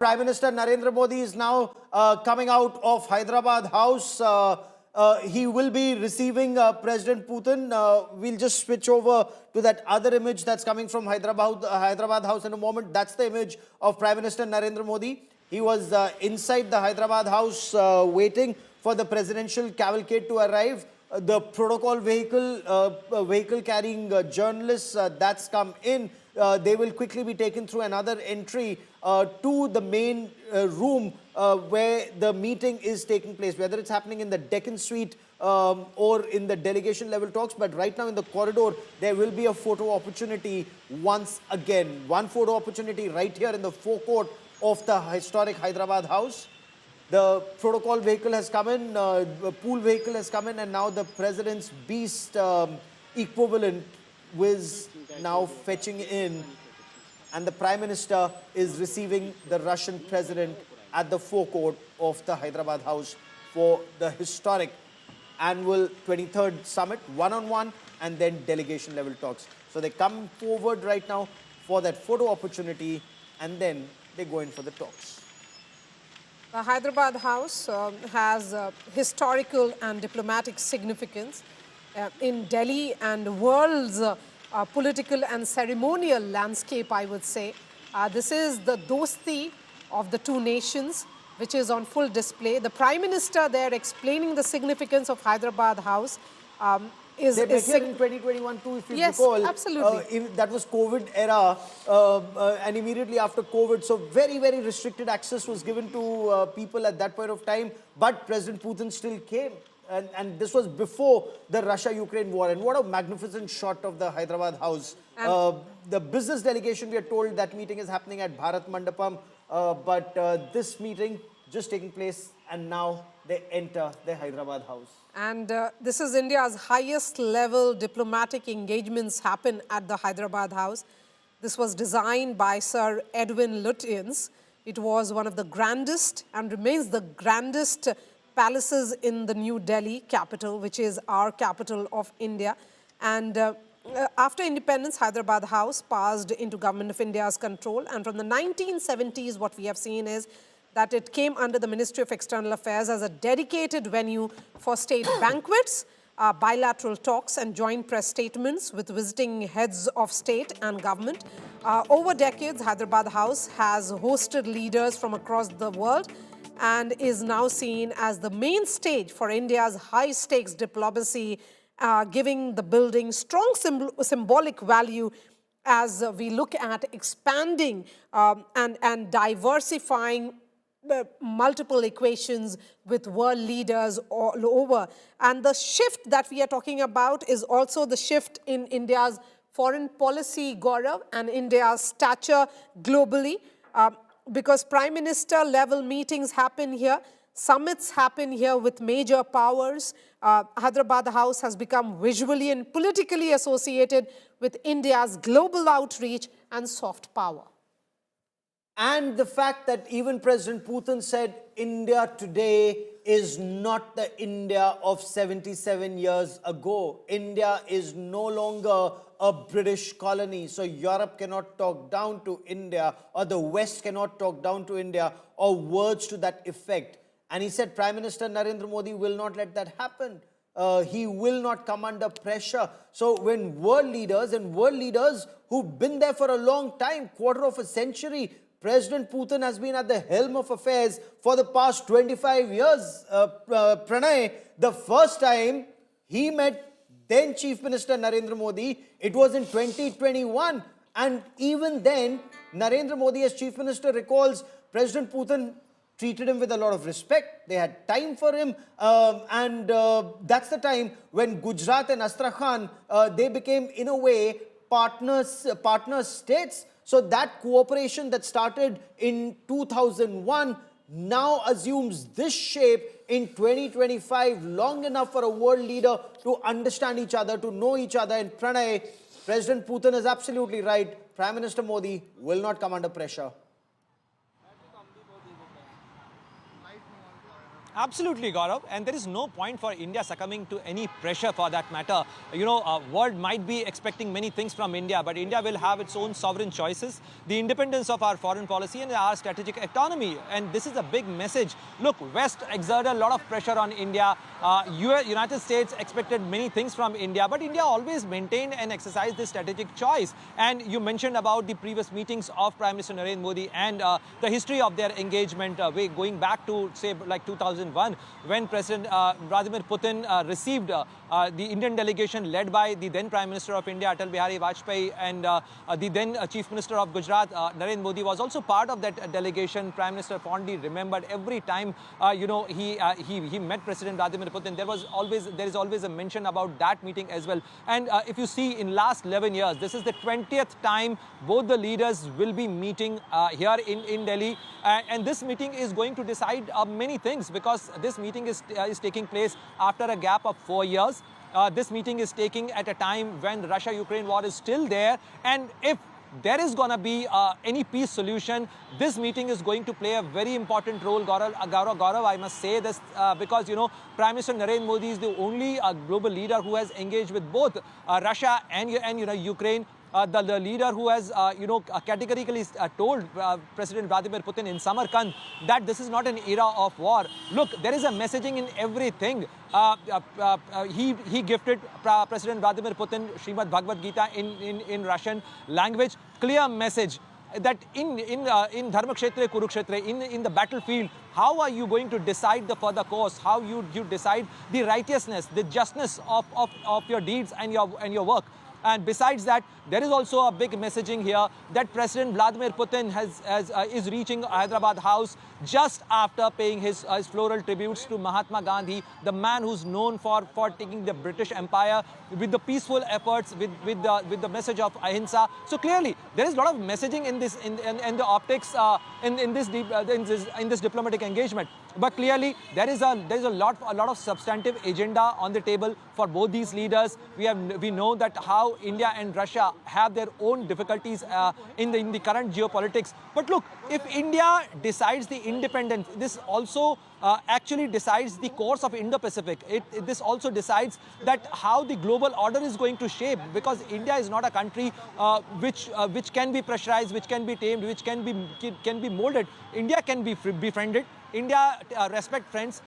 Prime Minister Narendra Modi is now coming out of Hyderabad House. He will be receiving President Putin. We'll just switch over to that other image that's coming from Hyderabad House in a moment. That's the image of Prime Minister Narendra Modi. He was inside the Hyderabad House waiting for the presidential cavalcade to arrive. The protocol vehicle carrying journalists, that's come in. They will quickly be taken through another entry to the main room where the meeting is taking place, whether it's happening in the Deccan Suite or in the delegation level talks. But right now in the corridor, there will be a photo opportunity once again. One photo opportunity right here in the forecourt of the historic Hyderabad House. The protocol vehicle has come in, the pool vehicle has come in, and now the president's beast equivalent was now fetching in, and the Prime Minister is receiving the Russian president at the forecourt of the Hyderabad House for the historic annual 23rd summit, one-on-one, and then delegation level talks. So they come forward right now for that photo opportunity, and then they go in for the talks. The Hyderabad House has historical and diplomatic significance in Delhi and world's political and ceremonial landscape, I would say. This is the dosti of the two nations, which is on full display. The Prime Minister there explaining the significance of Hyderabad House They met here in 2021 too, if you recall. Yes, absolutely. That was COVID era, and immediately after COVID, so very, very restricted access was given to people at that point of time. But President Putin still came, and this was before the Russia-Ukraine war. And what a magnificent shot of the Hyderabad House. The business delegation, we are told that meeting is happening at Bharat Mandapam, but this meeting just taking place, and now they enter the Hyderabad House. And this is India's highest level diplomatic engagements happen at the Hyderabad House. This was designed by Sir Edwin Lutyens. It was one of the grandest and remains the grandest palaces in the New Delhi capital, which is our capital of India. And after independence, Hyderabad House passed into Government of India's control. And from the 1970s, what we have seen is that it came under the Ministry of External Affairs as a dedicated venue for state banquets, bilateral talks and joint press statements with visiting heads of state and government. Over decades, Hyderabad House has hosted leaders from across the world and is now seen as the main stage for India's high-stakes diplomacy, giving the building strong symbolic value as we look at expanding and diversifying multiple equations with world leaders all over. And the shift that we are talking about is also the shift in India's foreign policy, Gaurav, and India's stature globally, because Prime Minister level meetings happen here, summits happen here with major powers. Hyderabad House has become visually and politically associated with India's global outreach and soft power. And the fact that even President Putin said India today is not the India of 77 years ago. India is no longer a British colony. So Europe cannot talk down to India, or the West cannot talk down to India, or words to that effect. And he said Prime Minister Narendra Modi will not let that happen. He will not come under pressure. So when world leaders who've been there for a long time, quarter of a century, President Putin has been at the helm of affairs for the past 25 years. Pranay, the first time he met then Chief Minister Narendra Modi, it was in 2021. And even then, Narendra Modi as Chief Minister recalls President Putin treated him with a lot of respect. They had time for him. And that's the time when Gujarat and Astrakhan, they became, in a way, partner states. So that cooperation that started in 2001 now assumes this shape in 2025, long enough for a world leader to understand each other, to know each other. And Pranay, President Putin is absolutely right. Prime Minister Modi will not come under pressure. Absolutely, Gaurav. And there is no point for India succumbing to any pressure for that matter. You know, world might be expecting many things from India, but India will have its own sovereign choices, the independence of our foreign policy and our strategic autonomy. And this is a big message. Look, West exerted a lot of pressure on India. United States expected many things from India, but India always maintained and exercised this strategic choice. And you mentioned about the previous meetings of Prime Minister Narendra Modi and the history of their engagement going back to, say, like 2001, when President Vladimir Putin received the Indian delegation led by the then Prime Minister of India, Atal Bihari Vajpayee, and the then Chief Minister of Gujarat, Narendra Modi, was also part of that delegation. Prime Minister fondly remembered every time he met President Vladimir Putin. There is always a mention about that meeting as well. And if you see, in last 11 years, this is the 20th time both the leaders will be meeting here in Delhi. And this meeting is going to decide many things, because this meeting is taking place after a gap of 4 years. This meeting is taking at a time when Russia-Ukraine war is still there. And if there is going to be any peace solution, this meeting is going to play a very important role. Gaurav, I must say this because, you know, Prime Minister Narendra Modi is the only global leader who has engaged with both Russia and Ukraine. The leader who has, categorically told President Vladimir Putin in Samarkand that this is not an era of war. Look, there is a messaging in everything. He gifted President Vladimir Putin Srimad Bhagavad Gita in Russian language. Clear message that in Dharmakshetra Kurukshetra, in the battlefield, how are you going to decide the further course? How you decide the righteousness, the justness of your deeds and your work? And besides that, there is also a big messaging here that President Vladimir Putin is reaching Hyderabad House just after paying his floral tributes to Mahatma Gandhi, the man who's known for taking the British Empire with the peaceful efforts, with the message of ahimsa. So clearly, there is a lot of messaging in this in the optics in this diplomatic engagement. But clearly, there is a lot of substantive agenda on the table for both these leaders. We know that how India and Russia have their own difficulties in the current geopolitics. But look, if India decides the independence, this also actually decides the course of Indo-Pacific. This also decides that how the global order is going to shape, because India is not a country which can be pressurized, which can be tamed, which can be molded. India can be befriended. India respect friends.